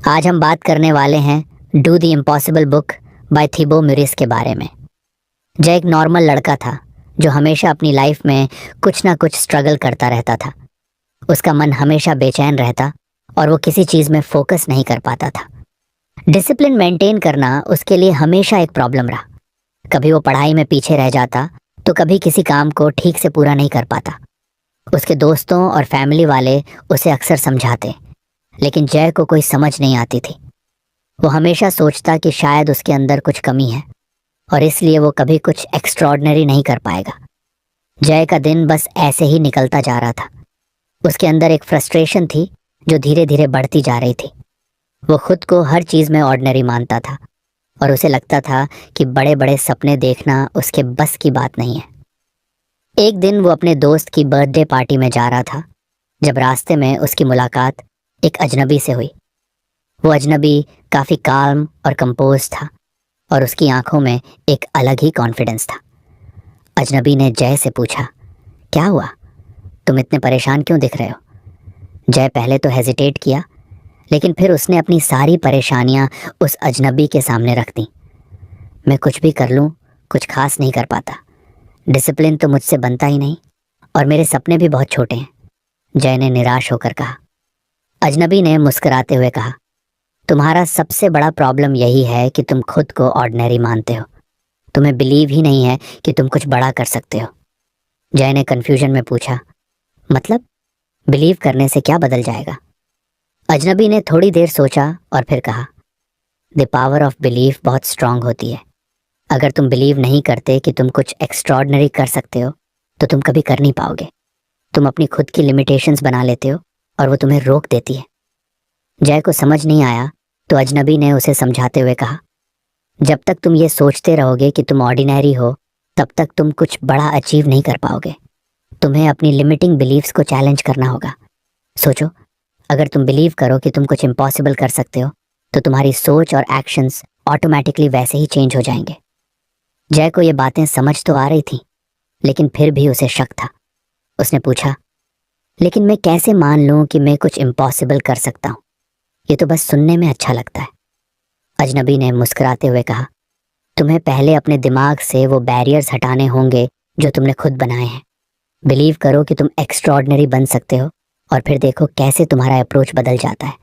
आज हम बात करने वाले हैं do the impossible book by Thibaut Meurisse के बारे में। जय एक नॉर्मल लड़का था जो हमेशा अपनी लाइफ में कुछ ना कुछ स्ट्रगल करता रहता था। उसका मन हमेशा बेचैन रहता और वो किसी चीज़ में फोकस नहीं कर पाता था। डिसिप्लिन मेंटेन करना उसके लिए हमेशा एक प्रॉब्लम रहा। कभी वो पढ़ाई में पीछे रह जाता तो कभी किसी काम को ठीक से पूरा नहीं कर पाता। उसके दोस्तों और फैमिली वाले उसे अक्सर समझाते, लेकिन जय को कोई समझ नहीं आती थी। वो हमेशा सोचता कि शायद उसके अंदर कुछ कमी है और इसलिए वो कभी कुछ एक्स्ट्रॉर्डनरी नहीं कर पाएगा। जय का दिन बस ऐसे ही निकलता जा रहा था। उसके अंदर एक फ्रस्ट्रेशन थी जो धीरे धीरे बढ़ती जा रही थी। वो खुद को हर चीज़ में ऑर्डिनरी मानता था और उसे लगता था कि बड़े बड़े सपने देखना उसके बस की बात नहीं है। एक दिन वो अपने दोस्त की बर्थडे पार्टी में जा रहा था जब रास्ते में उसकी मुलाकात एक अजनबी से हुई। वो अजनबी काफ़ी काल्म और कंपोज था और उसकी आंखों में एक अलग ही कॉन्फिडेंस था। अजनबी ने जय से पूछा, क्या हुआ, तुम इतने परेशान क्यों दिख रहे हो? जय पहले तो हेजिटेट किया, लेकिन फिर उसने अपनी सारी परेशानियां उस अजनबी के सामने रख दी। मैं कुछ भी कर लूं कुछ खास नहीं कर पाता। डिसिप्लिन तो मुझसे बनता ही नहीं और मेरे सपने भी बहुत छोटे हैं, जय ने निराश होकर कहा। अजनबी ने मुस्कुराते हुए कहा, तुम्हारा सबसे बड़ा प्रॉब्लम यही है कि तुम खुद को ऑर्डिनरी मानते हो। तुम्हें बिलीव ही नहीं है कि तुम कुछ बड़ा कर सकते हो। जय ने कन्फ्यूजन में पूछा, मतलब बिलीव करने से क्या बदल जाएगा? अजनबी ने थोड़ी देर सोचा और फिर कहा, द पावर ऑफ बिलीफ बहुत स्ट्रांग होती है। अगर तुम बिलीव नहीं करते कि तुम कुछ एक्स्ट्रॉर्डनरी कर सकते हो तो तुम कभी कर नहीं पाओगे। तुम अपनी खुद की लिमिटेशंस बना लेते हो और वो तुम्हें रोक देती है। जय को समझ नहीं आया तो अजनबी ने उसे समझाते हुए कहा, जब तक तुम ये सोचते रहोगे कि तुम ऑर्डिनरी हो तब तक तुम कुछ बड़ा अचीव नहीं कर पाओगे। तुम्हें अपनी लिमिटिंग बिलीव्स को चैलेंज करना होगा। सोचो, अगर तुम बिलीव करो कि तुम कुछ इम्पॉसिबल कर सकते हो तो तुम्हारी सोच और एक्शंस ऑटोमेटिकली वैसे ही चेंज हो जाएंगे। जय को ये बातें समझ तो आ रही थी, लेकिन फिर भी उसे शक था। उसने पूछा, लेकिन मैं कैसे मान लूं कि मैं कुछ इम्पॉसिबल कर सकता हूं? ये तो बस सुनने में अच्छा लगता है। अजनबी ने मुस्कुराते हुए कहा, तुम्हें पहले अपने दिमाग से वो बैरियर्स हटाने होंगे जो तुमने खुद बनाए हैं। बिलीव करो कि तुम एक्स्ट्रॉर्डिनरी बन सकते हो और फिर देखो कैसे तुम्हारा अप्रोच बदल जाता है।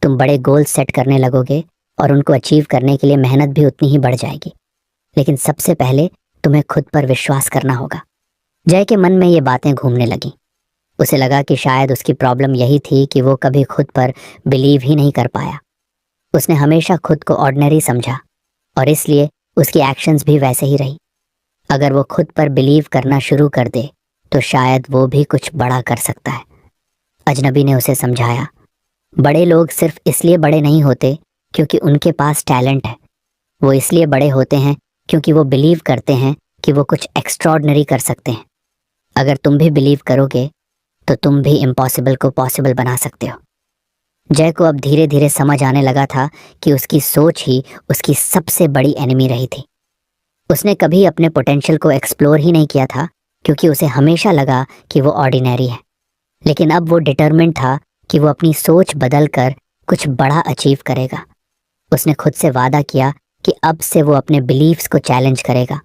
तुम बड़े गोल्स सेट करने लगोगे और उनको अचीव करने के लिए मेहनत भी उतनी ही बढ़ जाएगी, लेकिन सबसे पहले तुम्हें खुद पर विश्वास करना होगा। जय के मन में ये बातें घूमने लगीं। उसे लगा कि शायद उसकी प्रॉब्लम यही थी कि वो कभी खुद पर बिलीव ही नहीं कर पाया। उसने हमेशा खुद को ऑर्डिनरी समझा और इसलिए उसकी एक्शंस भी वैसे ही रही। अगर वो खुद पर बिलीव करना शुरू कर दे तो शायद वो भी कुछ बड़ा कर सकता है। अजनबी ने उसे समझाया, बड़े लोग सिर्फ इसलिए बड़े नहीं होते क्योंकि उनके पास टैलेंट है। वो इसलिए बड़े होते हैं क्योंकि वो बिलीव करते हैं कि वो कुछ एक्स्ट्रॉर्डिनरी कर सकते हैं। अगर तुम भी बिलीव करोगे तो तुम भी इम्पॉसिबल को पॉसिबल बना सकते हो। जय को अब धीरे धीरे समझ आने लगा था कि उसकी सोच ही उसकी सबसे बड़ी एनिमी रही थी। उसने कभी अपने पोटेंशियल को एक्सप्लोर ही नहीं किया था क्योंकि उसे हमेशा लगा कि वो ऑर्डिनरी है। लेकिन अब वो डिटरमिन्ड था कि वो अपनी सोच बदल कर कुछ बड़ा अचीव करेगा। उसने खुद से वादा किया कि अब से वो अपने बिलीव्स को चैलेंज करेगा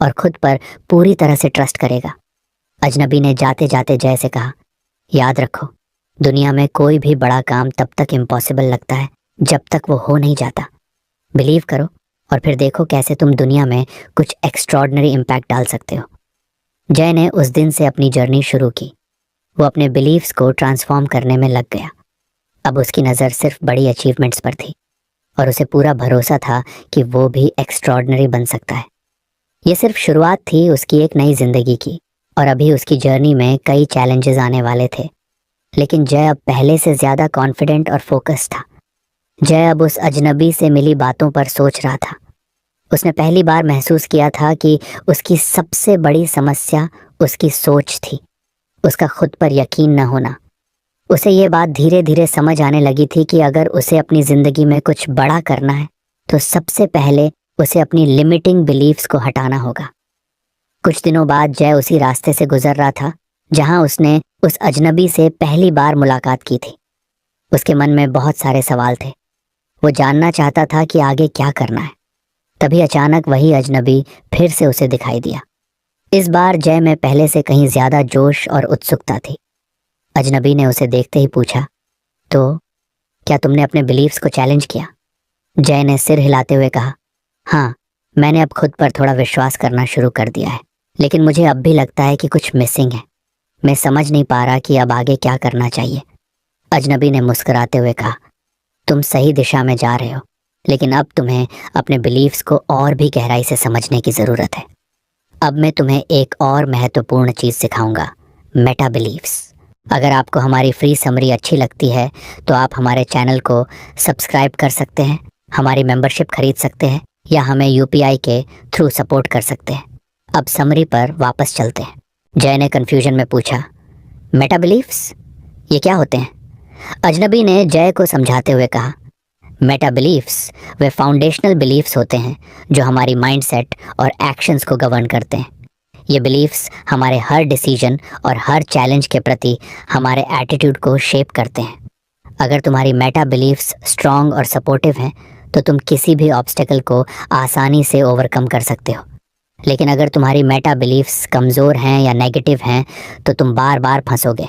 और खुद पर पूरी तरह से ट्रस्ट करेगा। अजनबी ने जाते जाते जय से कहा, याद रखो, दुनिया में कोई भी बड़ा काम तब तक इम्पॉसिबल लगता है जब तक वो हो नहीं जाता। बिलीव करो और फिर देखो कैसे तुम दुनिया में कुछ एक्स्ट्रॉर्डिनरी इम्पैक्ट डाल सकते हो। जय ने उस दिन से अपनी जर्नी शुरू की। वो अपने बिलीव्स को ट्रांसफॉर्म करने में लग गया। अब उसकी नज़र सिर्फ बड़ी अचीवमेंट्स पर थी और उसे पूरा भरोसा था कि वो भी एक्स्ट्रॉर्डिनरी बन सकता है। ये सिर्फ शुरुआत थी उसकी एक नई जिंदगी की और अभी उसकी जर्नी में कई चैलेंजेस आने वाले थे। लेकिन जय अब पहले से ज़्यादा कॉन्फिडेंट और फोकस था। जय अब उस अजनबी से मिली बातों पर सोच रहा था। उसने पहली बार महसूस किया था कि उसकी सबसे बड़ी समस्या उसकी सोच थी, उसका खुद पर यकीन न होना। उसे ये बात धीरे धीरे समझ आने लगी थी कि अगर उसे अपनी ज़िंदगी में कुछ बड़ा करना है तो सबसे पहले उसे अपनी लिमिटिंग बिलीव्स को हटाना होगा। कुछ दिनों बाद जय उसी रास्ते से गुजर रहा था जहां उसने उस अजनबी से पहली बार मुलाकात की थी। उसके मन में बहुत सारे सवाल थे। वो जानना चाहता था कि आगे क्या करना है। तभी अचानक वही अजनबी फिर से उसे दिखाई दिया। इस बार जय में पहले से कहीं ज्यादा जोश और उत्सुकता थी। अजनबी ने उसे देखते ही पूछा, तो क्या तुमने अपने बिलीव्स को चैलेंज किया? जय ने सिर हिलाते हुए कहा, हाँ, मैंने अब खुद पर थोड़ा विश्वास करना शुरू कर दिया है, लेकिन मुझे अब भी लगता है कि कुछ मिसिंग है। मैं समझ नहीं पा रहा कि अब आगे क्या करना चाहिए। अजनबी ने मुस्कुराते हुए कहा, तुम सही दिशा में जा रहे हो, लेकिन अब तुम्हें अपने बिलीव्स को और भी गहराई से समझने की ज़रूरत है। अब मैं तुम्हें एक और महत्वपूर्ण चीज़ सिखाऊंगा, मेटा बिलीव्स। अगर आपको हमारी फ्री समरी अच्छी लगती है तो आप हमारे चैनल को सब्सक्राइब कर सकते हैं, हमारी मेंबरशिप खरीद सकते हैं या हमें यूपीआई के थ्रू सपोर्ट कर सकते हैं। अब समरी पर वापस चलते हैं। जय ने कन्फ्यूजन में पूछा, मेटा बिलीव्स ये क्या होते हैं? अजनबी ने जय को समझाते हुए कहा, मेटा बिलीव्स वे फाउंडेशनल बिलीव्स होते हैं जो हमारी माइंडसेट और एक्शंस को गवर्न करते हैं। ये बिलीव्स हमारे हर डिसीजन और हर चैलेंज के प्रति हमारे एटीट्यूड को शेप करते हैं। अगर तुम्हारी मेटा बिलीव्स स्ट्रांग और सपोर्टिव हैं तो तुम किसी भी ऑब्स्टेकल को आसानी से ओवरकम कर सकते हो। लेकिन अगर तुम्हारी मेटा बिलीव्स कमज़ोर हैं या नेगेटिव हैं तो तुम बार बार फंसोगे।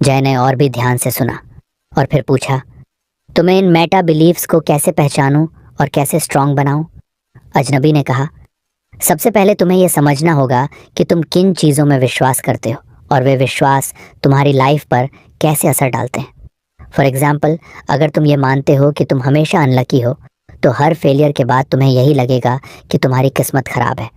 जय ने और भी ध्यान से सुना और फिर पूछा, तो मैं इन मेटा बिलीव्स को कैसे पहचानूं और कैसे स्ट्रांग बनाऊं? अजनबी ने कहा, सबसे पहले तुम्हें यह समझना होगा कि तुम किन चीज़ों में विश्वास करते हो और वे विश्वास तुम्हारी लाइफ पर कैसे असर डालते हैं। फॉर एग्जाम्पल, अगर तुम ये मानते हो कि तुम हमेशा अनलकी हो तो हर फेलियर के बाद तुम्हें यही लगेगा कि तुम्हारी किस्मत खराब है।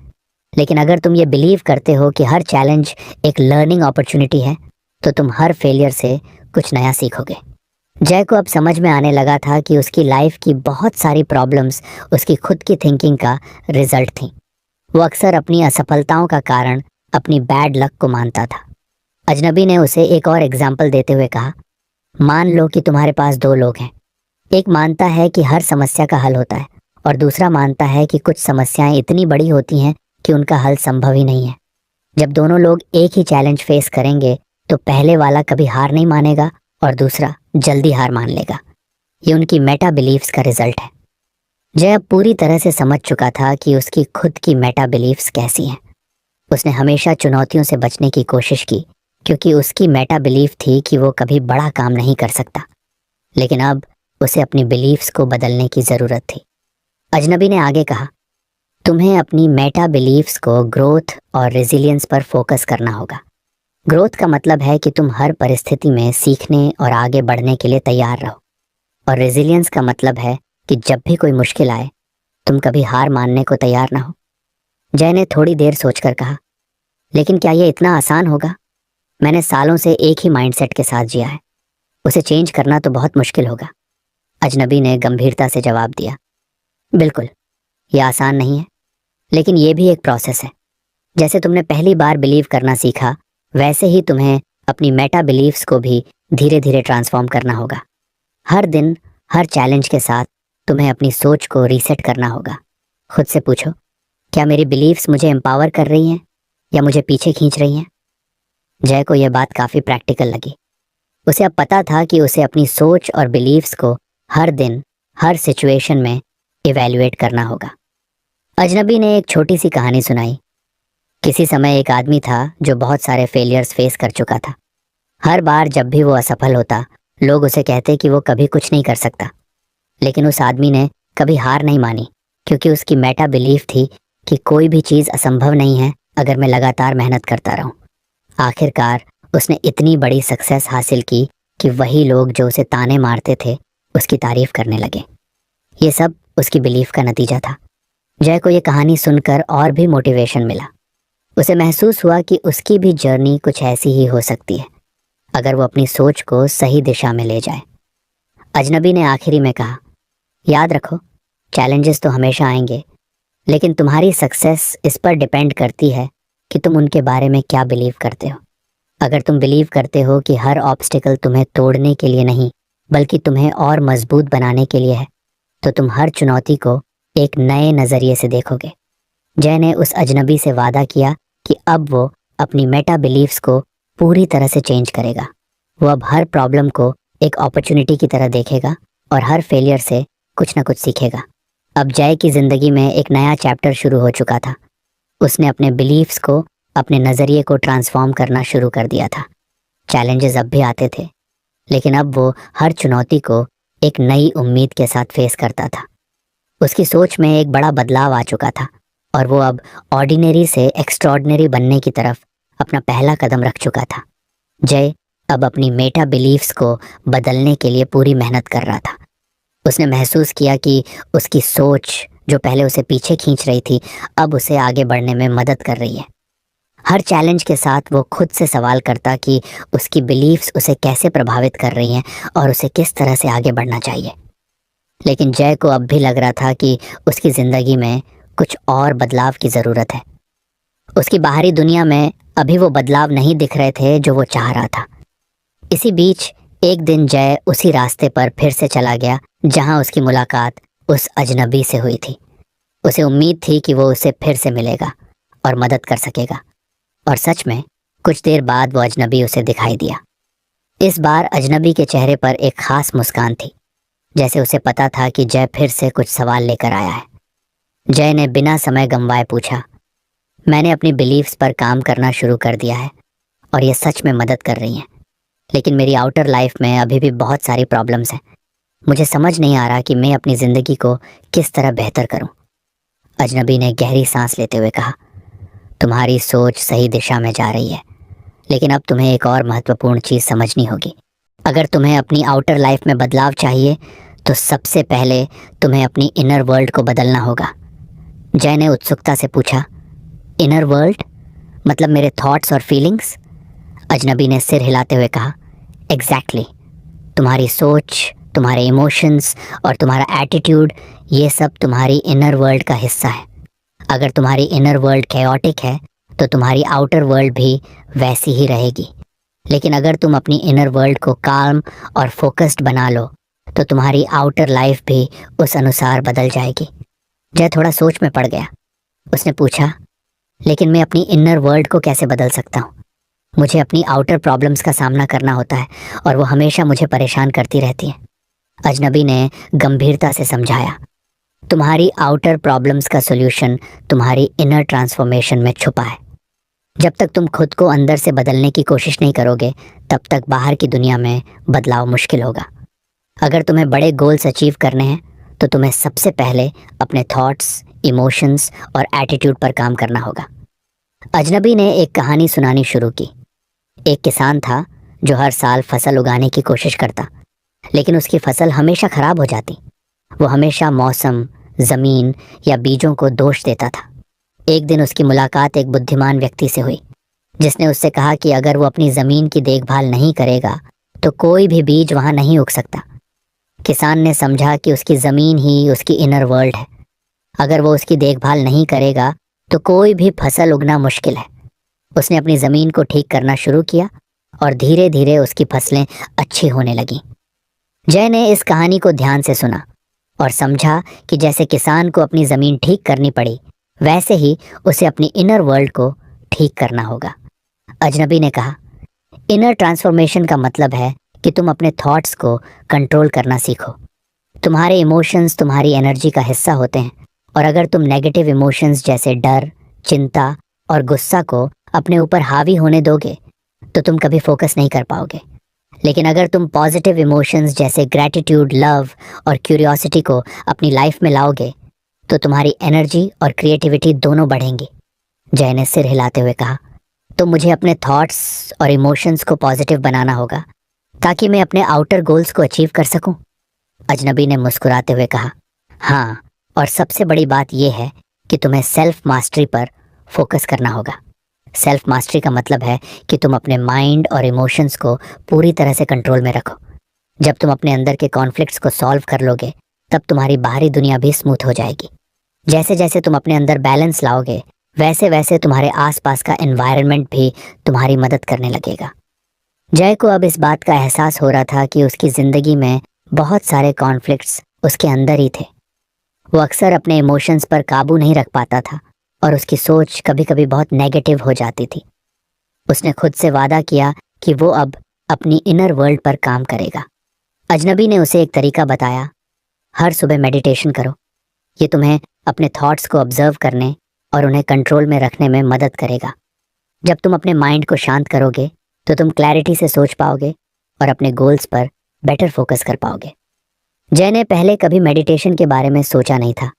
लेकिन अगर तुम ये बिलीव करते हो कि हर चैलेंज एक लर्निंग अपॉर्चुनिटी है तो तुम हर फेलियर से कुछ नया सीखोगे। जय को अब समझ में आने लगा था कि उसकी लाइफ की बहुत सारी प्रॉब्लम्स उसकी खुद की थिंकिंग का रिजल्ट थी। वो अक्सर अपनी असफलताओं का कारण अपनी बैड लक को मानता था। अजनबी ने उसे एक और एग्जाम्पल देते हुए कहा, मान लो कि तुम्हारे पास दो लोग हैं। एक मानता है कि हर समस्या का हल होता है और दूसरा मानता है कि कुछ समस्याएं इतनी बड़ी होती हैं कि उनका हल संभव ही नहीं है। जब दोनों लोग एक ही चैलेंज फेस करेंगे तो पहले वाला कभी हार नहीं मानेगा और दूसरा जल्दी हार मान लेगा। ये उनकी मेटा बिलीव्स का रिजल्ट है। जय अब पूरी तरह से समझ चुका था कि उसकी खुद की मेटा बिलीव्स कैसी हैं। उसने हमेशा चुनौतियों से बचने की कोशिश की क्योंकि उसकी मेटा बिलीफ थी कि वो कभी बड़ा काम नहीं कर सकता। लेकिन अब उसे अपनी बिलीव्स को बदलने की ज़रूरत थी। अजनबी ने आगे कहा, तुम्हें अपनी मेटा बिलीव्स को ग्रोथ और रेजिलियंस पर फोकस करना होगा। ग्रोथ का मतलब है कि तुम हर परिस्थिति में सीखने और आगे बढ़ने के लिए तैयार रहो, और रेजिलियंस का मतलब है कि जब भी कोई मुश्किल आए तुम कभी हार मानने को तैयार ना हो। जय ने थोड़ी देर सोचकर कहा, लेकिन क्या ये इतना आसान होगा? मैंने सालों से एक ही माइंडसेट के साथ जिया है, उसे चेंज करना तो बहुत मुश्किल होगा। अजनबी ने गंभीरता से जवाब दिया, बिल्कुल, यह आसान नहीं है, लेकिन यह भी एक प्रोसेस है। जैसे तुमने पहली बार बिलीव करना सीखा वैसे ही तुम्हें अपनी मेटा बिलीव्स को भी धीरे धीरे ट्रांसफॉर्म करना होगा। हर दिन हर चैलेंज के साथ तुम्हें अपनी सोच को रीसेट करना होगा। खुद से पूछो, क्या मेरी बिलीव्स मुझे एम्पावर कर रही हैं या मुझे पीछे खींच रही हैं? जय को यह बात काफ़ी प्रैक्टिकल लगी। उसे अब पता था कि उसे अपनी सोच और बिलीव्स को हर दिन हर सिचुएशन में इवैल्यूएट करना होगा। अजनबी ने एक छोटी सी कहानी सुनाई। किसी समय एक आदमी था जो बहुत सारे फेलियर्स फेस कर चुका था। हर बार जब भी वो असफल होता लोग उसे कहते कि वो कभी कुछ नहीं कर सकता। लेकिन उस आदमी ने कभी हार नहीं मानी क्योंकि उसकी मेटा बिलीफ थी कि कोई भी चीज़ असंभव नहीं है अगर मैं लगातार मेहनत करता रहूं। आखिरकार उसने इतनी बड़ी सक्सेस हासिल की कि वही लोग जो उसे ताने मारते थे उसकी तारीफ करने लगे। ये सब उसकी बिलीफ का नतीजा था। जय को ये कहानी सुनकर और भी मोटिवेशन मिला। उसे महसूस हुआ कि उसकी भी जर्नी कुछ ऐसी ही हो सकती है अगर वो अपनी सोच को सही दिशा में ले जाए। अजनबी ने आखिरी में कहा, याद रखो, चैलेंजेस तो हमेशा आएंगे, लेकिन तुम्हारी सक्सेस इस पर डिपेंड करती है कि तुम उनके बारे में क्या बिलीव करते हो। अगर तुम बिलीव करते हो कि हर ऑब्स्टिकल तुम्हें तोड़ने के लिए नहीं बल्कि तुम्हें और मजबूत बनाने के लिए है तो तुम हर चुनौती को एक नए नज़रिए से देखोगे। जय ने उस अजनबी से वादा किया कि अब वो अपनी मेटा बिलीव्स को पूरी तरह से चेंज करेगा। वो अब हर प्रॉब्लम को एक अपॉर्चुनिटी की तरह देखेगा और हर फेलियर से कुछ ना कुछ सीखेगा। अब जय की जिंदगी में एक नया चैप्टर शुरू हो चुका था। उसने अपने बिलीव्स को, अपने नज़रिए को ट्रांसफॉर्म करना शुरू कर दिया था। चैलेंजेस अब भी आते थे, लेकिन अब वो हर चुनौती को एक नई उम्मीद के साथ फेस करता था। उसकी सोच में एक बड़ा बदलाव आ चुका था और वो अब ऑर्डिनरी से एक्स्ट्रॉर्डिनरी बनने की तरफ अपना पहला कदम रख चुका था। जय अब अपनी मेटा बिलीव्स को बदलने के लिए पूरी मेहनत कर रहा था। उसने महसूस किया कि उसकी सोच, जो पहले उसे पीछे खींच रही थी, अब उसे आगे बढ़ने में मदद कर रही है। हर चैलेंज के साथ वो खुद से सवाल करता कि उसकी बिलीव्स उसे कैसे प्रभावित कर रही हैं और उसे किस तरह से आगे बढ़ना चाहिए। लेकिन जय को अब भी लग रहा था कि उसकी ज़िंदगी में कुछ और बदलाव की ज़रूरत है। उसकी बाहरी दुनिया में अभी वो बदलाव नहीं दिख रहे थे जो वो चाह रहा था। इसी बीच एक दिन जय उसी रास्ते पर फिर से चला गया जहां उसकी मुलाकात उस अजनबी से हुई थी। उसे उम्मीद थी कि वो उसे फिर से मिलेगा और मदद कर सकेगा, और सच में कुछ देर बाद वो अजनबी उसे दिखाई दिया। इस बार अजनबी के चेहरे पर एक खास मुस्कान थी, जैसे उसे पता था कि जय फिर से कुछ सवाल लेकर आया है। जय ने बिना समय गंवाए पूछा, मैंने अपनी बिलीव्स पर काम करना शुरू कर दिया है और ये सच में मदद कर रही हैं, लेकिन मेरी आउटर लाइफ में अभी भी बहुत सारी प्रॉब्लम्स हैं। मुझे समझ नहीं आ रहा कि मैं अपनी ज़िंदगी को किस तरह बेहतर करूं। अजनबी ने गहरी सांस लेते हुए कहा, तुम्हारी सोच सही दिशा में जा रही है, लेकिन अब तुम्हें एक और महत्वपूर्ण चीज़ समझनी होगी। अगर तुम्हें अपनी आउटर लाइफ में बदलाव चाहिए तो सबसे पहले तुम्हें अपनी इनर वर्ल्ड को बदलना होगा। जय ने उत्सुकता से पूछा, इनर वर्ल्ड मतलब मेरे थॉट्स और फीलिंग्स? अजनबी ने सिर हिलाते हुए कहा, एग्जैक्टली। तुम्हारी सोच, तुम्हारे इमोशंस और तुम्हारा एटीट्यूड, ये सब तुम्हारी इनर वर्ल्ड का हिस्सा है। अगर तुम्हारी इनर वर्ल्ड कैओटिक है तो तुम्हारी आउटर वर्ल्ड भी वैसी ही रहेगी। लेकिन अगर तुम अपनी इनर वर्ल्ड को काम और फोकस्ड बना लो तो तुम्हारी आउटर लाइफ भी उस अनुसार बदल जाएगी। जय थोड़ा सोच में पड़ गया। उसने पूछा, लेकिन मैं अपनी इनर वर्ल्ड को कैसे बदल सकता हूँ? मुझे अपनी आउटर प्रॉब्लम्स का सामना करना होता है और वो हमेशा मुझे परेशान करती रहती हैं। अजनबी ने गंभीरता से समझाया, तुम्हारी आउटर प्रॉब्लम्स का सॉल्यूशन तुम्हारी इनर ट्रांसफॉर्मेशन में छुपा है। जब तक तुम खुद को अंदर से बदलने की कोशिश नहीं करोगे, तब तक बाहर की दुनिया में बदलाव मुश्किल होगा। अगर तुम्हें बड़े गोल्स अचीव करने हैं तो तुम्हें सबसे पहले अपने थॉट्स, इमोशंस और एटीट्यूड पर काम करना होगा। अजनबी ने एक कहानी सुनानी शुरू की। एक किसान था जो हर साल फसल उगाने की कोशिश करता, लेकिन उसकी फसल हमेशा खराब हो जाती। वो हमेशा मौसम, ज़मीन या बीजों को दोष देता था। एक दिन उसकी मुलाकात एक बुद्धिमान व्यक्ति से हुई, जिसने उससे कहा कि अगर वो अपनी ज़मीन की देखभाल नहीं करेगा तो कोई भी बीज वहाँ नहीं उग सकता। किसान ने समझा कि उसकी ज़मीन ही उसकी इनर वर्ल्ड है। अगर वो उसकी देखभाल नहीं करेगा तो कोई भी फसल उगना मुश्किल है। उसने अपनी ज़मीन को ठीक करना शुरू किया और धीरे धीरे उसकी फसलें अच्छी होने लगीं। जय ने इस कहानी को ध्यान से सुना और समझा कि जैसे किसान को अपनी ज़मीन ठीक करनी पड़ी, वैसे ही उसे अपनी इनर वर्ल्ड को ठीक करना होगा। अजनबी ने कहा, इनर ट्रांसफॉर्मेशन का मतलब है कि तुम अपने थॉट्स को कंट्रोल करना सीखो। तुम्हारे इमोशंस तुम्हारी एनर्जी का हिस्सा होते हैं, और अगर तुम नेगेटिव इमोशंस जैसे डर, चिंता और गुस्सा को अपने ऊपर हावी होने दोगे तो तुम कभी फोकस नहीं कर पाओगे। लेकिन अगर तुम पॉजिटिव इमोशंस जैसे ग्रैटिट्यूड, लव और क्यूरियोसिटी को अपनी लाइफ में लाओगे तो तुम्हारी एनर्जी और क्रिएटिविटी दोनों बढ़ेंगी। जय ने सिर हिलाते हुए कहा, तो मुझे अपने थॉट्स और इमोशंस को पॉजिटिव बनाना होगा ताकि मैं अपने आउटर गोल्स को अचीव कर सकूं। अजनबी ने मुस्कुराते हुए कहा, हाँ, और सबसे बड़ी बात यह है कि तुम्हें सेल्फ मास्टरी पर फोकस करना होगा। सेल्फ मास्टरी का मतलब है कि तुम अपने माइंड और इमोशंस को पूरी तरह से कंट्रोल में रखो। जब तुम अपने अंदर के कॉन्फ्लिक्ट्स को सॉल्व कर लोगे, तब तुम्हारी बाहरी दुनिया भी स्मूथ हो जाएगी। जैसे जैसे तुम अपने अंदर बैलेंस लाओगे, वैसे वैसे तुम्हारे आसपास का एनवायरनमेंट भी तुम्हारी मदद करने लगेगा। जय को अब इस बात का एहसास हो रहा था कि उसकी ज़िंदगी में बहुत सारे कॉन्फ्लिक्ट्स उसके अंदर ही थे। वो अक्सर अपने इमोशंस पर काबू नहीं रख पाता था और उसकी सोच कभी कभी बहुत नेगेटिव हो जाती थी। उसने खुद से वादा किया कि वो अब अपनी इनर वर्ल्ड पर काम करेगा। अजनबी ने उसे एक तरीका बताया, हर सुबह मेडिटेशन करो। ये तुम्हें अपने थॉट्स को ऑब्जर्व करने और उन्हें कंट्रोल में रखने में मदद करेगा। जब तुम अपने माइंड को शांत करोगे तो तुम क्लैरिटी से सोच पाओगे और अपने गोल्स पर बेटर फोकस कर पाओगे। जय ने पहले कभी मेडिटेशन के बारे में सोचा नहीं था,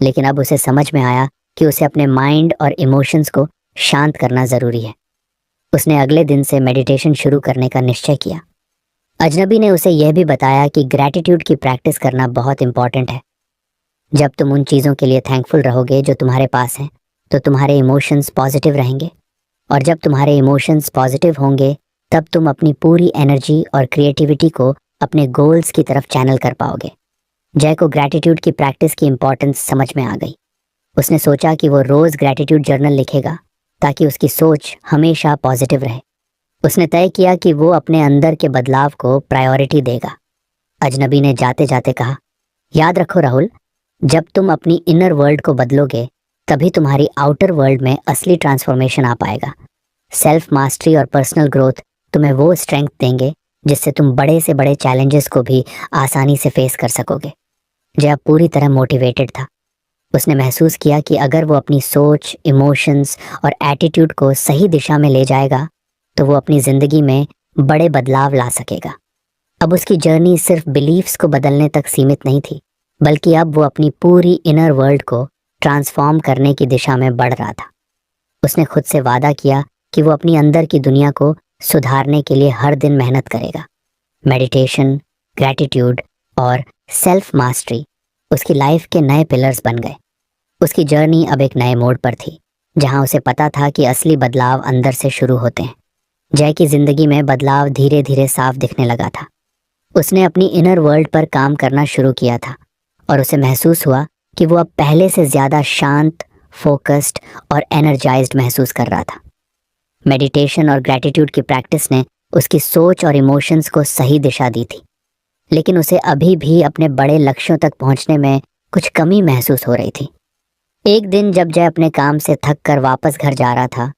लेकिन अब उसे समझ में आया कि उसे अपने माइंड और इमोशंस को शांत करना ज़रूरी है। उसने अगले दिन से मेडिटेशन शुरू करने का निश्चय किया। अजनबी ने उसे यह भी बताया कि ग्रैटिट्यूड की प्रैक्टिस करना बहुत इंपॉर्टेंट है। जब तुम उन चीज़ों के लिए थैंकफुल रहोगे जो तुम्हारे पास हैं, तो तुम्हारे इमोशंस पॉजिटिव रहेंगे, और जब तुम्हारे इमोशंस पॉजिटिव होंगे तब तुम अपनी पूरी एनर्जी और क्रिएटिविटी को अपने गोल्स की तरफ चैनल कर पाओगे। जय को ग्रैटिट्यूड की प्रैक्टिस की इंपॉर्टेंस समझ में आ गई। उसने सोचा कि वो रोज़ ग्रैटिट्यूड जर्नल लिखेगा ताकि उसकी सोच हमेशा पॉजिटिव रहे। उसने तय किया कि वो अपने अंदर के बदलाव को प्रायोरिटी देगा। अजनबी ने जाते जाते कहा, याद रखो राहुल, जब तुम अपनी इनर वर्ल्ड को बदलोगे तभी तुम्हारी आउटर वर्ल्ड में असली ट्रांसफॉर्मेशन आ पाएगा। सेल्फ मास्टरी और पर्सनल ग्रोथ तुम्हें वो स्ट्रेंथ देंगे जिससे तुम बड़े से बड़े चैलेंजेस को भी आसानी से फेस कर सकोगे। जय अब पूरी तरह मोटिवेटेड था। उसने महसूस किया कि अगर वो अपनी सोच, इमोशंस और एटीट्यूड को सही दिशा में ले जाएगा तो वो अपनी ज़िंदगी में बड़े बदलाव ला सकेगा। अब उसकी जर्नी सिर्फ बिलीफ्स को बदलने तक सीमित नहीं थी, बल्कि अब वो अपनी पूरी इनर वर्ल्ड को ट्रांसफॉर्म करने की दिशा में बढ़ रहा था। उसने खुद से वादा किया कि वो अपनी अंदर की दुनिया को सुधारने के लिए हर दिन मेहनत करेगा। मेडिटेशन, ग्रैटिट्यूड और सेल्फ मास्टरी उसकी लाइफ के नए पिलर्स बन गए। उसकी जर्नी अब एक नए मोड़ पर थी, जहां उसे पता था कि असली बदलाव अंदर से शुरू होते हैं। जय की जिंदगी में बदलाव धीरे धीरे साफ दिखने लगा था। उसने अपनी इनर वर्ल्ड पर काम करना शुरू किया था और उसे महसूस हुआ कि वो अब पहले से ज़्यादा शांत, फोकस्ड और एनर्जाइज्ड महसूस कर रहा था। मेडिटेशन और ग्रैटिट्यूड की प्रैक्टिस ने उसकी सोच और इमोशंस को सही दिशा दी थी, लेकिन उसे अभी भी अपने बड़े लक्ष्यों तक पहुंचने में कुछ कमी महसूस हो रही थी। एक दिन जब जय अपने काम से थक कर वापस घर जा रहा था,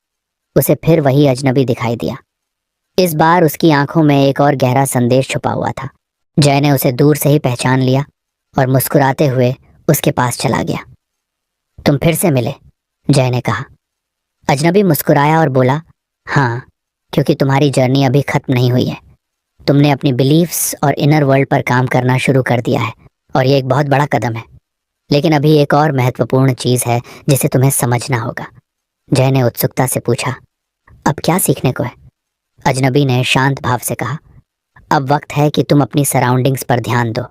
उसे फिर वही अजनबी दिखाई दिया। इस बार उसकी आंखों में एक और गहरा संदेश छुपा हुआ था। जय ने उसे दूर से ही पहचान लिया और मुस्कुराते हुए उसके पास चला गया। तुम फिर से मिले, जय ने कहा। अजनबी मुस्कुराया और बोला, हाँ, क्योंकि तुम्हारी जर्नी अभी खत्म नहीं हुई है। तुमने अपनी बिलीफ्स और इनर वर्ल्ड पर काम करना शुरू कर दिया है और ये एक बहुत बड़ा कदम है, लेकिन अभी एक और महत्वपूर्ण चीज़ है जिसे तुम्हें समझना होगा। जय ने उत्सुकता से पूछा, अब क्या सीखने को है? अजनबी ने शांत भाव से कहा, अब वक्त है कि तुम अपनी सराउंडिंग्स पर ध्यान दो।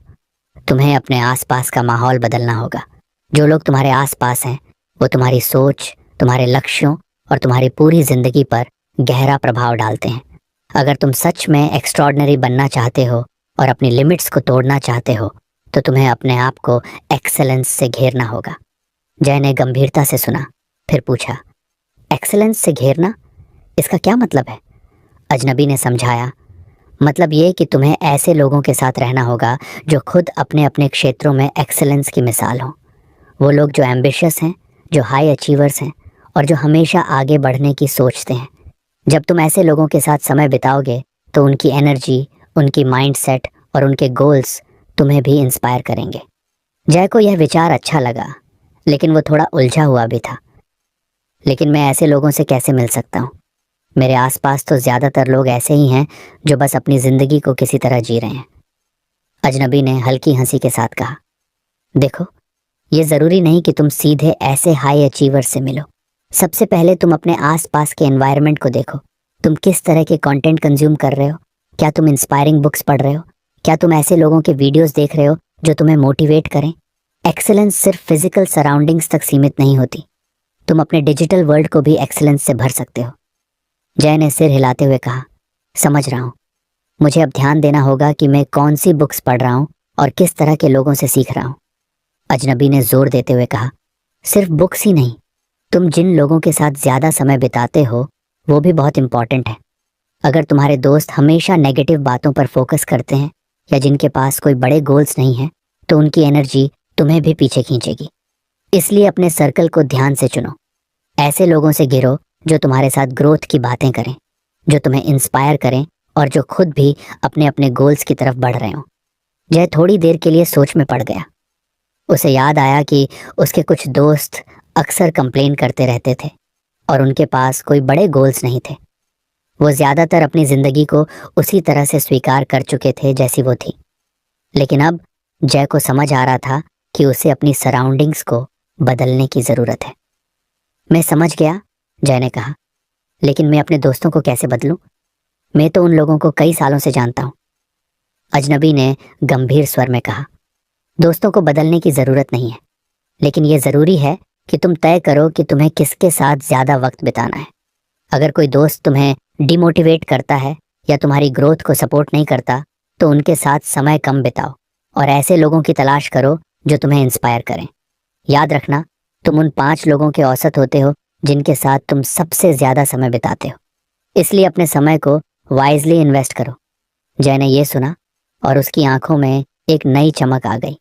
तुम्हें अपने आसपास का माहौल बदलना होगा। जो लोग तुम्हारे आसपास हैं वो तुम्हारी सोच, तुम्हारे लक्ष्यों और तुम्हारी पूरी जिंदगी पर गहरा प्रभाव डालते हैं। अगर तुम सच में एक्स्ट्रॉर्डिनरी बनना चाहते हो और अपनी लिमिट्स को तोड़ना चाहते हो तो तुम्हें अपने आप को एक्सेलेंस से घेरना होगा। जय ने गंभीरता से सुना, फिर पूछा, एक्सेलेंस से घेरना, इसका क्या मतलब है? अजनबी ने समझाया, मतलब ये कि तुम्हें ऐसे लोगों के साथ रहना होगा जो खुद अपने अपने क्षेत्रों में एक्सेलेंस की मिसाल हों। वो लोग जो एम्बिशियस हैं, जो हाई अचीवर्स हैं और जो हमेशा आगे बढ़ने की सोचते हैं। जब तुम ऐसे लोगों के साथ समय बिताओगे तो उनकी एनर्जी, उनकी माइंडसेट और उनके गोल्स तुम्हें भी इंस्पायर करेंगे। जय को यह विचार अच्छा लगा, लेकिन वो थोड़ा उलझा हुआ भी था। लेकिन मैं ऐसे लोगों से कैसे मिल सकता हूँ? मेरे आसपास तो ज़्यादातर लोग ऐसे ही हैं जो बस अपनी ज़िंदगी को किसी तरह जी रहे हैं। अजनबी ने हल्की हंसी के साथ कहा, देखो, ये ज़रूरी नहीं कि तुम सीधे ऐसे हाई अचीवर से मिलो। सबसे पहले तुम अपने आसपास के एनवायरनमेंट को देखो। तुम किस तरह के कंटेंट कंज्यूम कर रहे हो? क्या तुम इंस्पायरिंग बुक्स पढ़ रहे हो? क्या तुम ऐसे लोगों के वीडियोस देख रहे हो जो तुम्हें मोटिवेट करें? एक्सेलेंस सिर्फ फिजिकल सराउंडिंग्स तक सीमित नहीं होती। तुम अपने डिजिटल वर्ल्ड को भी एक्सेलेंस से भर सकते हो। जय ने सिर हिलाते हुए कहा, समझ रहा हूँ। मुझे अब ध्यान देना होगा कि मैं कौन सी बुक्स पढ़ रहा हूँ और किस तरह के लोगों से सीख रहा हूँ। अजनबी ने जोर देते हुए कहा, सिर्फ बुक्स ही नहीं, तुम जिन लोगों के साथ ज़्यादा समय बिताते हो वो भी बहुत इंपॉर्टेंट है। अगर तुम्हारे दोस्त हमेशा नेगेटिव बातों पर फोकस करते हैं या जिनके पास कोई बड़े गोल्स नहीं हैं, तो उनकी एनर्जी तुम्हें भी पीछे खींचेगी। इसलिए अपने सर्कल को ध्यान से चुनो। ऐसे लोगों से घिरो जो तुम्हारे साथ ग्रोथ की बातें करें, जो तुम्हें इंस्पायर करें और जो खुद भी अपने अपने गोल्स की तरफ बढ़ रहे हों। जय थोड़ी देर के लिए सोच में पड़ गया। उसे याद आया कि उसके कुछ दोस्त अक्सर कंप्लेन करते रहते थे और उनके पास कोई बड़े गोल्स नहीं थे। वो ज्यादातर अपनी जिंदगी को उसी तरह से स्वीकार कर चुके थे जैसी वो थी। लेकिन अब जय को समझ आ रहा था कि उसे अपनी सराउंडिंग्स को बदलने की जरूरत है। मैं समझ गया, जय ने कहा, लेकिन मैं अपने दोस्तों को कैसे बदलूं? मैं तो उन लोगों को कई सालों से जानता हूं। अजनबी ने गंभीर स्वर में कहा, दोस्तों को बदलने की जरूरत नहीं है, लेकिन यह जरूरी है कि तुम तय करो कि तुम्हें किसके साथ ज्यादा वक्त बिताना है। अगर कोई दोस्त तुम्हें डिमोटिवेट करता है या तुम्हारी ग्रोथ को सपोर्ट नहीं करता तो उनके साथ समय कम बिताओ और ऐसे लोगों की तलाश करो जो तुम्हें इंस्पायर करें। याद रखना, तुम उन 5 लोगों के औसत होते हो जिनके साथ तुम सबसे ज्यादा समय बिताते हो, इसलिए अपने समय को वाइजली इन्वेस्ट करो। जय ने यह सुना और उसकी आंखों में एक नई चमक आ गई।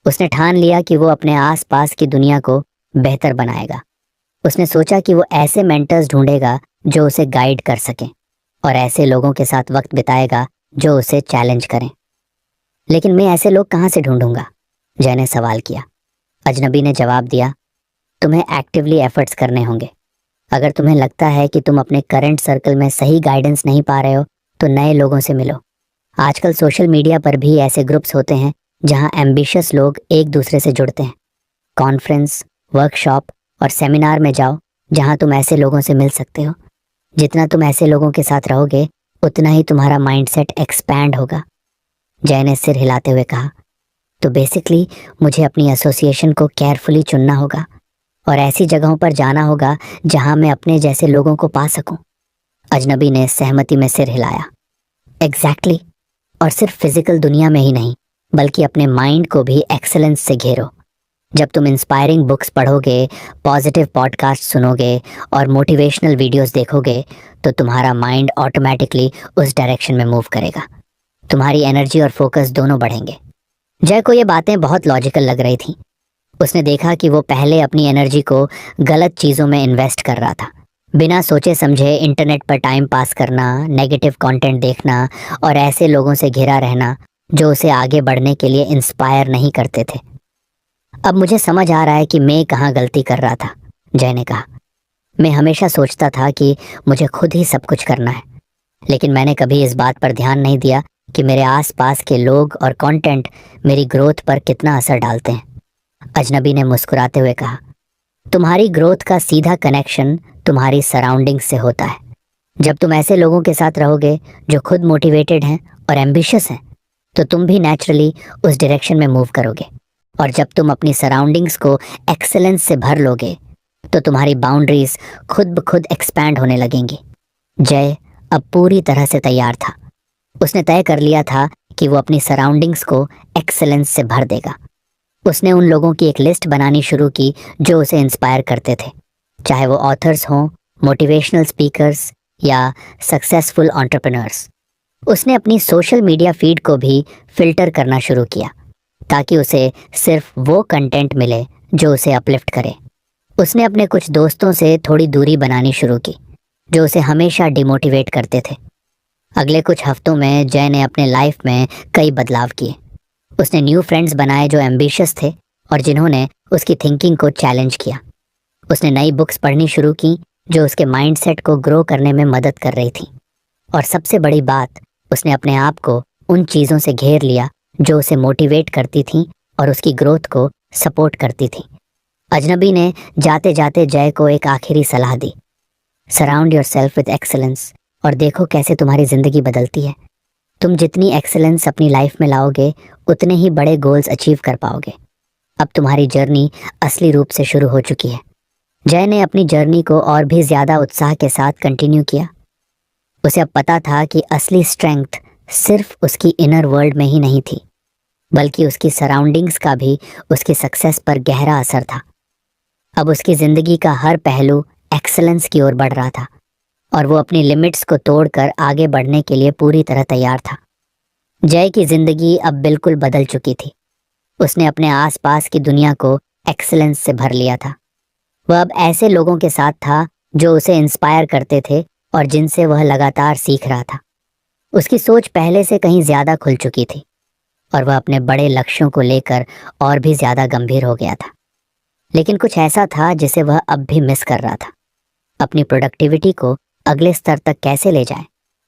उसने ठान लिया कि वो अपने आसपास की दुनिया को बेहतर बनाएगा। उसने सोचा कि वो ऐसे मेंटर्स ढूंढेगा जो उसे गाइड कर सकें और ऐसे लोगों के साथ वक्त बिताएगा जो उसे चैलेंज करें। लेकिन मैं ऐसे लोग कहाँ से ढूंढूंगा? जय ने सवाल किया। अजनबी ने जवाब दिया, तुम्हें एक्टिवली एफर्ट्स करने होंगे। अगर तुम्हें लगता है कि तुम अपने करंट सर्कल में सही गाइडेंस नहीं पा रहे हो तो नए लोगों से मिलो। आजकल सोशल मीडिया पर भी ऐसे ग्रुप्स होते हैं जहां एम्बिशियस लोग एक दूसरे से जुड़ते हैं। कॉन्फ्रेंस, वर्कशॉप और सेमिनार में जाओ जहां तुम ऐसे लोगों से मिल सकते हो। जितना तुम ऐसे लोगों के साथ रहोगे उतना ही तुम्हारा माइंडसेट एक्सपैंड होगा। जय ने सिर हिलाते हुए कहा, तो बेसिकली मुझे अपनी एसोसिएशन को केयरफुली चुनना होगा और ऐसी जगहों पर जाना होगा जहां मैं अपने जैसे लोगों को पा सकूं। अजनबी ने सहमति में सिर हिलाया। एग्जैक्टली, और सिर्फ फिजिकल दुनिया में ही नहीं बल्कि अपने माइंड को भी एक्सेलेंस से घेरो। जब तुम इंस्पायरिंग बुक्स पढ़ोगे, पॉजिटिव पॉडकास्ट सुनोगे और मोटिवेशनल वीडियोस देखोगे तो तुम्हारा माइंड ऑटोमेटिकली उस डायरेक्शन में मूव करेगा। तुम्हारी एनर्जी और फोकस दोनों बढ़ेंगे। जय को ये बातें बहुत लॉजिकल लग रही थीं। उसने देखा कि वो पहले अपनी एनर्जी को गलत चीज़ों में इन्वेस्ट कर रहा था। बिना सोचे समझे इंटरनेट पर टाइम पास करना, नेगेटिव कंटेंट देखना और ऐसे लोगों से घिरा रहना जो उसे आगे बढ़ने के लिए इंस्पायर नहीं करते थे। अब मुझे समझ आ रहा है कि मैं कहाँ गलती कर रहा था, जय ने कहा। मैं हमेशा सोचता था कि मुझे खुद ही सब कुछ करना है, लेकिन मैंने कभी इस बात पर ध्यान नहीं दिया कि मेरे आसपास के लोग और कंटेंट मेरी ग्रोथ पर कितना असर डालते हैं। अजनबी ने मुस्कुराते हुए कहा, तुम्हारी ग्रोथ का सीधा कनेक्शन तुम्हारी सराउंडिंग से होता है। जब तुम ऐसे लोगों के साथ रहोगे जो खुद मोटिवेटेड हैं और एम्बिशियस हैं तो तुम भी नेचुरली उस डायरेक्शन में मूव करोगे। और जब तुम अपनी सराउंडिंग्स को एक्सेलेंस से भर लोगे तो तुम्हारी बाउंड्रीज खुद ब खुद एक्सपैंड होने लगेंगी। जय अब पूरी तरह से तैयार था। उसने तय कर लिया था कि वो अपनी सराउंडिंग्स को एक्सेलेंस से भर देगा। उसने उन लोगों की एक लिस्ट बनानी शुरू की जो उसे इंस्पायर करते थे, चाहे वो ऑथर्स हों, मोटिवेशनल स्पीकर्स या सक्सेसफुल एंटरप्रेन्योर्स। उसने अपनी सोशल मीडिया फीड को भी फिल्टर करना शुरू किया ताकि उसे सिर्फ वो कंटेंट मिले जो उसे अपलिफ्ट करे। उसने अपने कुछ दोस्तों से थोड़ी दूरी बनानी शुरू की जो उसे हमेशा डिमोटिवेट करते थे। अगले कुछ हफ्तों में जय ने अपने लाइफ में कई बदलाव किए। उसने न्यू फ्रेंड्स बनाए जो एम्बिशियस थे और जिन्होंने उसकी थिंकिंग को चैलेंज किया। उसने नई बुक्स पढ़नी शुरू की जो उसके माइंडसेट को ग्रो करने में मदद कर रही थी। और सबसे बड़ी बात, उसने अपने आप को उन चीज़ों से घेर लिया जो उसे मोटिवेट करती थीं और उसकी ग्रोथ को सपोर्ट करती थीं। अजनबी ने जाते जाते जय को एक आखिरी सलाह दी, सराउंड योरसेल्फ विद एक्सेलेंस और देखो कैसे तुम्हारी ज़िंदगी बदलती है। तुम जितनी एक्सेलेंस अपनी लाइफ में लाओगे उतने ही बड़े गोल्स अचीव कर पाओगे। अब तुम्हारी जर्नी असली रूप से शुरू हो चुकी है। जय ने अपनी जर्नी को और भी ज़्यादा उत्साह के साथ कंटिन्यू किया। उसे अब पता था कि असली स्ट्रेंथ सिर्फ उसकी इनर वर्ल्ड में ही नहीं थी बल्कि उसकी सराउंडिंग्स का भी उसकी सक्सेस पर गहरा असर था। अब उसकी ज़िंदगी का हर पहलू एक्सेलेंस की ओर बढ़ रहा था और वो अपनी लिमिट्स को तोड़कर आगे बढ़ने के लिए पूरी तरह तैयार था। जय की ज़िंदगी अब बिल्कुल बदल चुकी थी। उसने अपने आसपास की दुनिया को एक्सेलेंस से भर लिया था। वह अब ऐसे लोगों के साथ था जो उसे इंस्पायर करते थे और जिनसे वह लगातार सीख रहा था। उसकी सोच पहले से कहीं ज़्यादा खुल चुकी थी। और वह अपने बड़े लक्ष्यों को लेकर और भी ज़्यादा गंभीर हो गया था। लेकिन कुछ ऐसा था जिसे वह अब भी मिस कर रहा था। अपनी प्रोडक्टिविटी को अगले स्तर तक कैसे ले जाए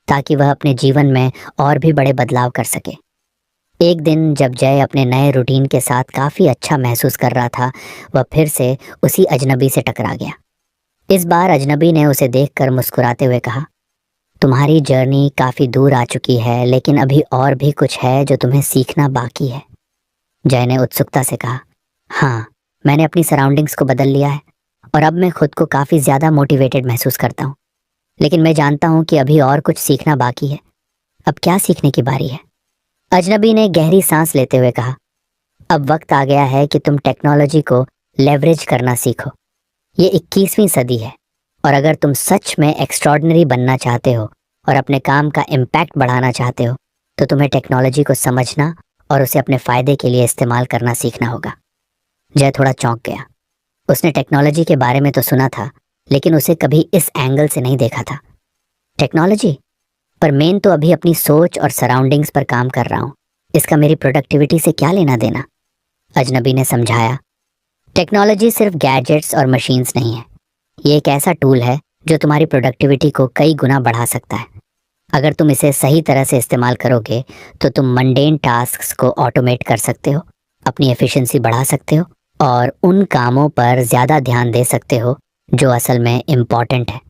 ताकि वह अपने जीवन में और भी बड़े बदलाव कर सके। एक दिन जब जय अपने नए रूटीन के साथ काफ़ी अच्छा महसूस कर रहा था, वह फिर से उसी अजनबी से टकरा गया। इस बार अजनबी ने उसे देखकर मुस्कुराते हुए कहा, तुम्हारी जर्नी काफ़ी दूर आ चुकी है, लेकिन अभी और भी कुछ है जो तुम्हें सीखना बाकी है। जय ने उत्सुकता से कहा, हाँ, मैंने अपनी सराउंडिंग्स को बदल लिया है और अब मैं खुद को काफ़ी ज़्यादा मोटिवेटेड महसूस करता हूँ। लेकिन मैं जानता हूँ कि अभी और कुछ सीखना बाकी है। अब क्या सीखने की बारी है? अजनबी ने गहरी सांस लेते हुए कहा, अब वक्त आ गया है कि तुम टेक्नोलॉजी को लेवरेज करना सीखो। ये 21वीं सदी है और अगर तुम सच में एक्स्ट्रॉर्डिनरी बनना चाहते हो और अपने काम का इम्पैक्ट बढ़ाना चाहते हो तो तुम्हें टेक्नोलॉजी को समझना और उसे अपने फ़ायदे के लिए इस्तेमाल करना सीखना होगा। जय थोड़ा चौंक गया। उसने टेक्नोलॉजी के बारे में तो सुना था, लेकिन उसे कभी इस एंगल से नहीं देखा था। टेक्नोलॉजी? पर मेन तो अभी अपनी सोच और सराउंडिंग्स पर काम कर रहा हूँ। इसका मेरी प्रोडक्टिविटी से क्या लेना देना? अजनबी ने समझाया, टेक्नोलॉजी सिर्फ गैजेट्स और मशीन्स नहीं है। ये एक ऐसा टूल है जो तुम्हारी प्रोडक्टिविटी को कई गुना बढ़ा सकता है। अगर तुम इसे सही तरह से इस्तेमाल करोगे तो तुम मंडेन टास्क्स को ऑटोमेट कर सकते हो, अपनी एफिशिएंसी बढ़ा सकते हो और उन कामों पर ज़्यादा ध्यान दे सकते हो जो असल में इम्पॉर्टेंट है।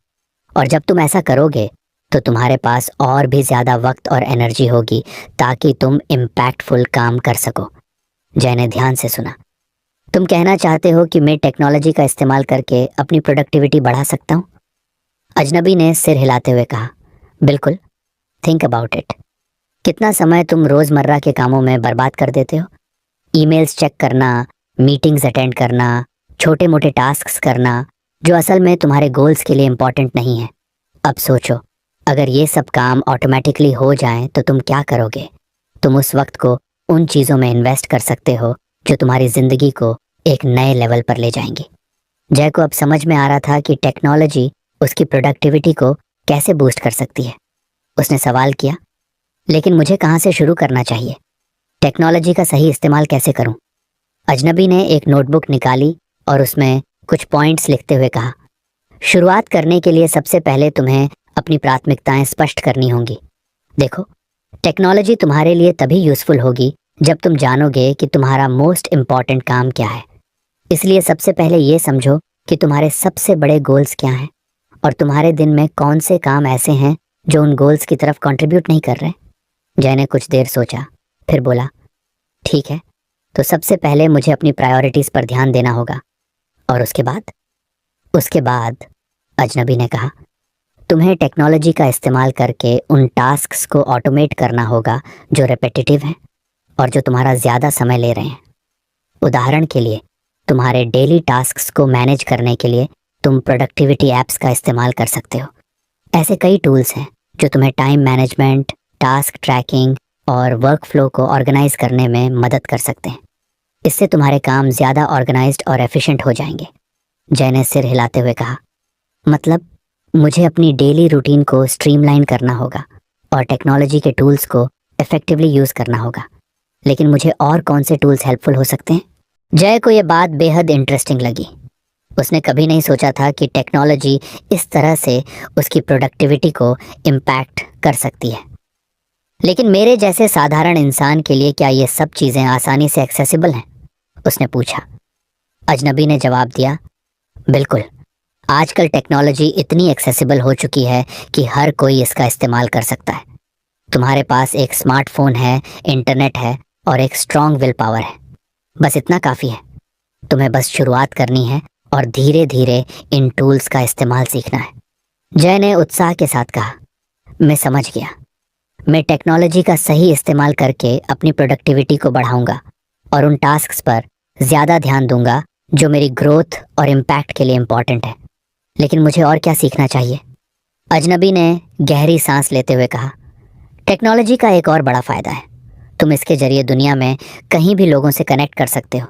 और जब तुम ऐसा करोगे तो तुम्हारे पास और भी ज़्यादा वक्त और एनर्जी होगी ताकि तुम इम्पैक्टफुल काम कर सको। जय ने ध्यान से सुना। तुम कहना चाहते हो कि मैं टेक्नोलॉजी का इस्तेमाल करके अपनी प्रोडक्टिविटी बढ़ा सकता हूँ? अजनबी ने सिर हिलाते हुए कहा, बिल्कुल। Think about it. कितना समय तुम रोज़मर्रा के कामों में बर्बाद कर देते हो? ईमेल्स चेक करना, मीटिंग्स अटेंड करना, छोटे मोटे टास्क्स करना जो असल में तुम्हारे गोल्स के लिए इम्पॉर्टेंट नहीं है। अब सोचो, अगर ये सब काम ऑटोमेटिकली हो जाएं तो तुम क्या करोगे? तुम उस वक्त को उन चीज़ों में इन्वेस्ट कर सकते हो जो तुम्हारी ज़िंदगी को एक नए लेवल पर ले जाएंगी। जय को अब समझ में आ रहा था कि टेक्नोलॉजी उसकी प्रोडक्टिविटी को कैसे बूस्ट कर सकती है। उसने सवाल किया, लेकिन मुझे कहाँ से शुरू करना चाहिए? टेक्नोलॉजी का सही इस्तेमाल कैसे करूँ? अजनबी ने एक नोटबुक निकाली और उसमें कुछ पॉइंट्स लिखते हुए कहा, शुरुआत करने के लिए सबसे पहले तुम्हें अपनी प्राथमिकताएं स्पष्ट करनी होंगी। देखो, टेक्नोलॉजी तुम्हारे लिए तभी यूज़फुल होगी जब तुम जानोगे कि तुम्हारा मोस्ट इम्पॉर्टेंट काम क्या है। इसलिए सबसे पहले ये समझो कि तुम्हारे सबसे बड़े गोल्स क्या हैं और तुम्हारे दिन में कौन से काम ऐसे हैं जो उन गोल्स की तरफ कंट्रीब्यूट नहीं कर रहे। जय ने कुछ देर सोचा, फिर बोला, ठीक है, तो सबसे पहले मुझे अपनी प्रायोरिटीज़ पर ध्यान देना होगा। और उसके बाद अजनबी ने कहा, तुम्हें टेक्नोलॉजी का इस्तेमाल करके उन टास्क्स को ऑटोमेट करना होगा जो रेपिटेटिव हैं और जो तुम्हारा ज़्यादा समय ले रहे हैं। उदाहरण के लिए, तुम्हारे डेली टास्क्स को मैनेज करने के लिए तुम प्रोडक्टिविटी ऐप्स का इस्तेमाल कर सकते हो। ऐसे कई टूल्स हैं जो तुम्हें टाइम मैनेजमेंट, टास्क ट्रैकिंग और वर्क फ्लो को ऑर्गेनाइज करने में मदद कर सकते हैं। इससे तुम्हारे काम ज़्यादा ऑर्गेनाइज्ड और एफिशिएंट हो जाएंगे। जय ने सिर हिलाते हुए कहा, मतलब मुझे अपनी डेली रूटीन को स्ट्रीमलाइन करना होगा और टेक्नोलॉजी के टूल्स को इफ़ेक्टिवली यूज़ करना होगा। लेकिन मुझे और कौन से टूल्स हेल्पफुल हो सकते हैं? जय को यह बात बेहद इंटरेस्टिंग लगी। उसने कभी नहीं सोचा था कि टेक्नोलॉजी इस तरह से उसकी प्रोडक्टिविटी को इम्पैक्ट कर सकती है। लेकिन मेरे जैसे साधारण इंसान के लिए क्या ये सब चीज़ें आसानी से एक्सेसिबल हैं? उसने पूछा। अजनबी ने जवाब दिया, बिल्कुल। आजकल टेक्नोलॉजी इतनी एक्सेसिबल हो चुकी है कि हर कोई इसका इस्तेमाल कर सकता है। तुम्हारे पास एक स्मार्टफोन है, इंटरनेट है और एक स्ट्रॉन्ग विल पावर है। बस इतना काफ़ी है। तुम्हें बस शुरुआत करनी है और धीरे धीरे इन टूल्स का इस्तेमाल सीखना है। जय ने उत्साह के साथ कहा, मैं समझ गया। मैं टेक्नोलॉजी का सही इस्तेमाल करके अपनी प्रोडक्टिविटी को बढ़ाऊंगा और उन टास्क्स पर ज़्यादा ध्यान दूंगा जो मेरी ग्रोथ और इम्पैक्ट के लिए इम्पॉर्टेंट है। लेकिन मुझे और क्या सीखना चाहिए? अजनबी ने गहरी सांस लेते हुए कहा, टेक्नोलॉजी का एक और बड़ा फ़ायदा है। तुम इसके ज़रिए दुनिया में कहीं भी लोगों से कनेक्ट कर सकते हो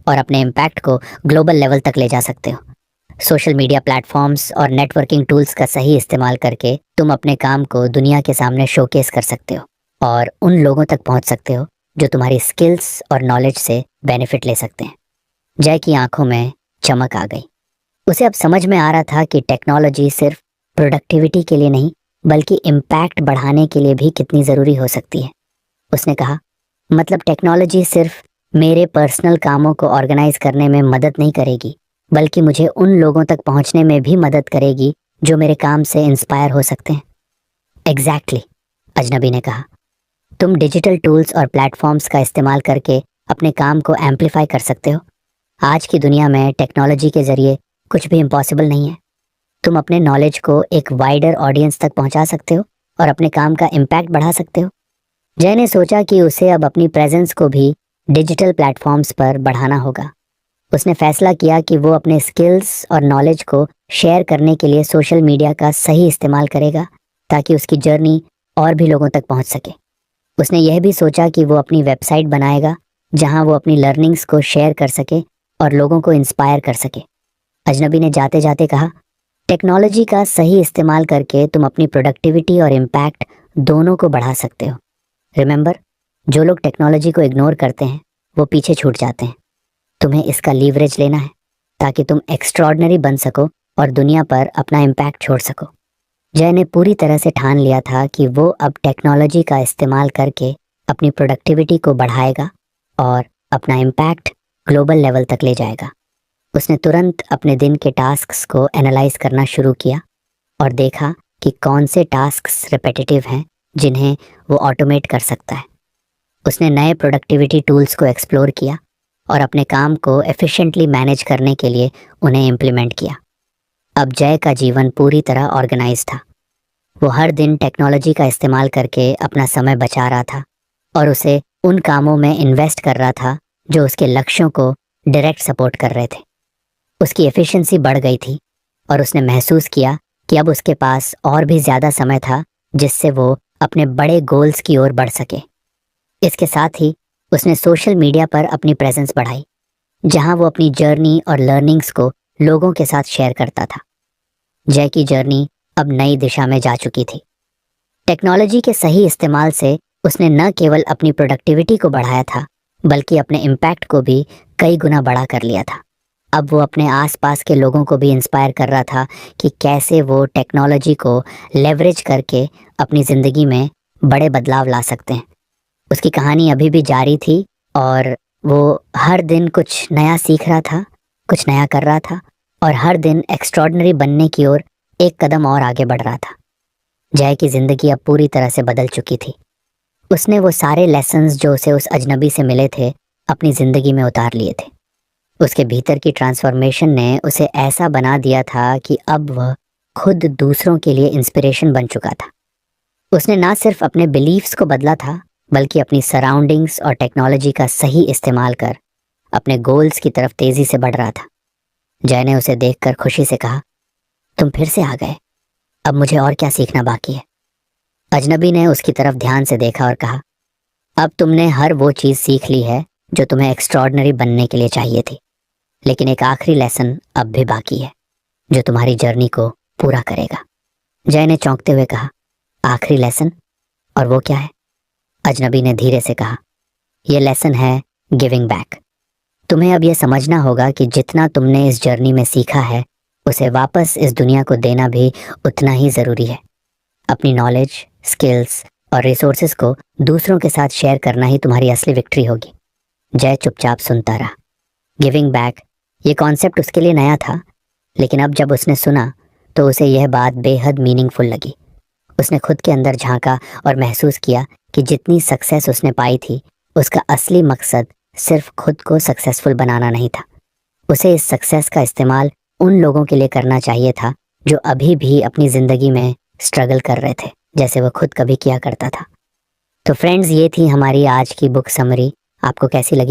और अपने इम्पैक्ट को ग्लोबल लेवल तक ले जा सकते हो। सोशल मीडिया प्लेटफॉर्म्स और नेटवर्किंग टूल्स का सही इस्तेमाल करके तुम अपने काम को दुनिया के सामने शोकेस कर सकते हो और उन लोगों तक पहुंच सकते हो जो तुम्हारी स्किल्स और नॉलेज से बेनिफिट ले सकते हैं। जय की आंखों में चमक आ गई। उसे अब समझ में आ रहा था कि टेक्नोलॉजी सिर्फ प्रोडक्टिविटी के लिए नहीं बल्कि इम्पैक्ट बढ़ाने के लिए भी कितनी ज़रूरी हो सकती है। उसने कहा, मतलब टेक्नोलॉजी सिर्फ मेरे पर्सनल कामों को ऑर्गेनाइज करने में मदद नहीं करेगी बल्कि मुझे उन लोगों तक पहुंचने में भी मदद करेगी जो मेरे काम से इंस्पायर हो सकते हैं। एग्जैक्टली, अजनबी ने कहा, तुम डिजिटल टूल्स और प्लेटफॉर्म्स का इस्तेमाल करके अपने काम को एम्पलीफाई कर सकते हो। आज की दुनिया में टेक्नोलॉजी के ज़रिए कुछ भी इम्पॉसिबल नहीं है। तुम अपने नॉलेज को एक वाइडर ऑडियंस तक पहुंचा सकते हो और अपने काम का इम्पैक्ट बढ़ा सकते हो। जय ने सोचा कि उसे अब अपनी प्रेजेंस को भी डिजिटल प्लेटफॉर्म्स पर बढ़ाना होगा। उसने फैसला किया कि वो अपने स्किल्स और नॉलेज को शेयर करने के लिए सोशल मीडिया का सही इस्तेमाल करेगा ताकि उसकी जर्नी और भी लोगों तक पहुंच सके। उसने यह भी सोचा कि वो अपनी वेबसाइट बनाएगा जहां वो अपनी लर्निंग्स को शेयर कर सके और लोगों को इंस्पायर कर सके। अजनबी ने जाते जाते कहा, टेक्नोलॉजी का सही इस्तेमाल करके तुम अपनी प्रोडक्टिविटी और इम्पैक्ट दोनों को बढ़ा सकते हो। रिमेंबर, जो लोग टेक्नोलॉजी को इग्नोर करते हैं वो पीछे छूट जाते हैं। तुम्हें इसका लीवरेज लेना है ताकि तुम एक्स्ट्रॉर्डनरी बन सको और दुनिया पर अपना इम्पैक्ट छोड़ सको। जय ने पूरी तरह से ठान लिया था कि वो अब टेक्नोलॉजी का इस्तेमाल करके अपनी प्रोडक्टिविटी को बढ़ाएगा और अपना इम्पैक्ट ग्लोबल लेवल तक ले जाएगा। उसने तुरंत अपने दिन के टास्क्स को एनालाइज करना शुरू किया और देखा कि कौन से टास्क्स रिपीटेटिव हैं जिन्हें वो ऑटोमेट कर सकता है। उसने नए प्रोडक्टिविटी टूल्स को एक्सप्लोर किया और अपने काम को एफिशिएंटली मैनेज करने के लिए उन्हें इम्प्लीमेंट किया। अब जय का जीवन पूरी तरह ऑर्गेनाइज था। वो हर दिन टेक्नोलॉजी का इस्तेमाल करके अपना समय बचा रहा था और उसे उन कामों में इन्वेस्ट कर रहा था जो उसके लक्ष्यों को डायरेक्ट सपोर्ट कर रहे थे। उसकी एफिशिएंसी बढ़ गई थी और उसने महसूस किया कि अब उसके पास और भी ज़्यादा समय था जिससे वो अपने बड़े गोल्स की ओर बढ़ सके। इसके साथ ही उसने सोशल मीडिया पर अपनी प्रेजेंस बढ़ाई जहां वो अपनी जर्नी और लर्निंग्स को लोगों के साथ शेयर करता था। जय की जर्नी अब नई दिशा में जा चुकी थी। टेक्नोलॉजी के सही इस्तेमाल से उसने न केवल अपनी प्रोडक्टिविटी को बढ़ाया था बल्कि अपने इम्पैक्ट को भी कई गुना बड़ा कर लिया था। अब वो अपने आसपास के लोगों को भी इंस्पायर कर रहा था कि कैसे वो टेक्नोलॉजी को लेवरेज करके अपनी ज़िंदगी में बड़े बदलाव ला सकते हैं। उसकी कहानी अभी भी जारी थी और वो हर दिन कुछ नया सीख रहा था, कुछ नया कर रहा था और हर दिन एक्स्ट्रॉर्डनरी बनने की ओर एक कदम और आगे बढ़ रहा था। जय की ज़िंदगी अब पूरी तरह से बदल चुकी थी। उसने वो सारे लेसन्स जो उसे उस अजनबी से मिले थे अपनी ज़िंदगी में उतार लिए थे। उसके भीतर की ट्रांसफॉर्मेशन ने उसे ऐसा बना दिया था कि अब वह खुद दूसरों के लिए इंस्पिरेशन बन चुका था। उसने ना सिर्फ अपने बिलीव्स को बदला था बल्कि अपनी सराउंडिंग्स और टेक्नोलॉजी का सही इस्तेमाल कर अपने गोल्स की तरफ तेज़ी से बढ़ रहा था। जय ने उसे देखकर खुशी से कहा, तुम फिर से आ गए, अब मुझे और क्या सीखना बाकी है। अजनबी ने उसकी तरफ ध्यान से देखा और कहा, अब तुमने हर वो चीज़ सीख ली है जो तुम्हें एक्स्ट्रॉर्डनरी बनने के लिए चाहिए थी, लेकिन एक आखिरी लेसन अब भी बाकी है जो तुम्हारी जर्नी को पूरा करेगा। जय ने चौंकते हुए कहा, आखिरी लेसन? और वो क्या है? अजनबी ने धीरे से कहा, यह लेसन है गिविंग बैक। तुम्हें अब यह समझना होगा कि जितना तुमने इस जर्नी में सीखा है उसे वापस इस दुनिया को देना भी उतना ही ज़रूरी है। अपनी नॉलेज, स्किल्स और रिसोर्सेज को दूसरों के साथ शेयर करना ही तुम्हारी असली विक्ट्री होगी। जय चुपचाप सुनता रहा। गिविंग बैक, ये कॉन्सेप्ट उसके लिए नया था, लेकिन अब जब उसने सुना तो उसे यह बात बेहद मीनिंगफुल लगी। उसने खुद के अंदर झांका और महसूस किया कि जितनी सक्सेस उसने पाई थी उसका असली मकसद सिर्फ खुद को सक्सेसफुल बनाना नहीं था। उसे इस सक्सेस का इस्तेमाल उन लोगों के लिए करना चाहिए था जो अभी भी अपनी ज़िंदगी में स्ट्रगल कर रहे थे जैसे वो खुद कभी किया करता था। तो फ्रेंड्स, ये थी हमारी आज की बुक समरी। आपको कैसी लगी?